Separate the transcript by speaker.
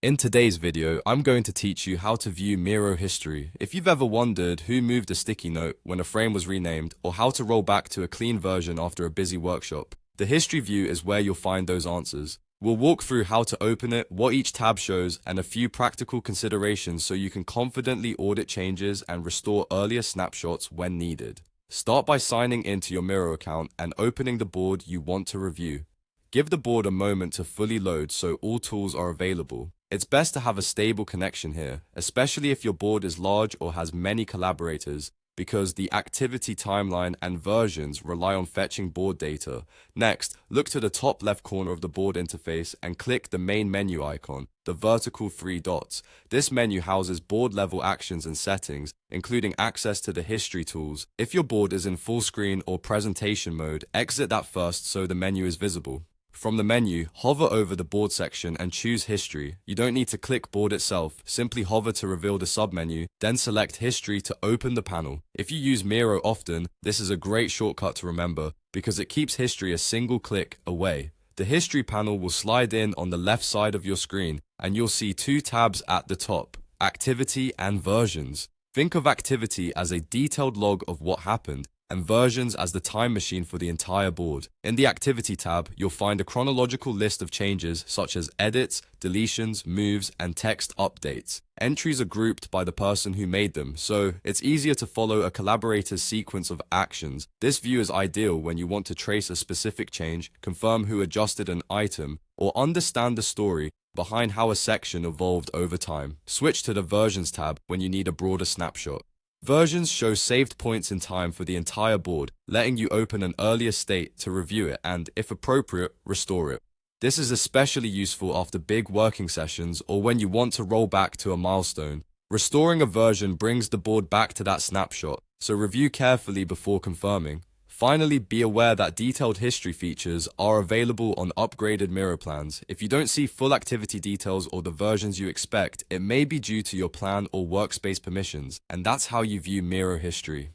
Speaker 1: In today's video, I'm going to teach you how to view Miro history. If you've ever wondered who moved a sticky note when a frame was renamed, or how to roll back to a clean version after a busy workshop, the history view is where you'll find those answers. We'll walk through how to open it, what each tab shows, and a few practical considerations so you can confidently audit changes and restore earlier snapshots when needed. Start by signing into your Miro account and opening the board you want to review. Give the board a moment to fully load so all tools are available. It's best to have a stable connection here, especially if your board is large or has many collaborators, because the activity timeline and versions rely on fetching board data. Next, look to the top left corner of the board interface and click the main menu icon, the vertical three dots. This menu houses board level actions and settings, including access to the history tools. If your board is in full screen or presentation mode, exit that first so the menu is visible. From the menu, hover over the board section and choose History. You don't need to click Board itself, simply hover to reveal the submenu, then select History to open the panel. If you use Miro often, this is a great shortcut to remember because it keeps history a single click away. The History panel will slide in on the left side of your screen and you'll see two tabs at the top, Activity and Versions. Think of Activity as a detailed log of what happened, and Versions as the time machine for the entire board. In the Activity tab, you'll find a chronological list of changes such as edits, deletions, moves, and text updates. Entries are grouped by the person who made them, so it's easier to follow a collaborator's sequence of actions. This view is ideal when you want to trace a specific change, confirm who adjusted an item, or understand the story behind how a section evolved over time. Switch to the Versions tab when you need a broader snapshot. Versions show saved points in time for the entire board, letting you open an earlier state to review it and, if appropriate, restore it. This is especially useful after big working sessions or when you want to roll back to a milestone. Restoring a version brings the board back to that snapshot, so review carefully before confirming. Finally, be aware that detailed history features are available on upgraded Miro plans. If you don't see full activity details or the versions you expect, it may be due to your plan or workspace permissions, and that's how you view Miro history.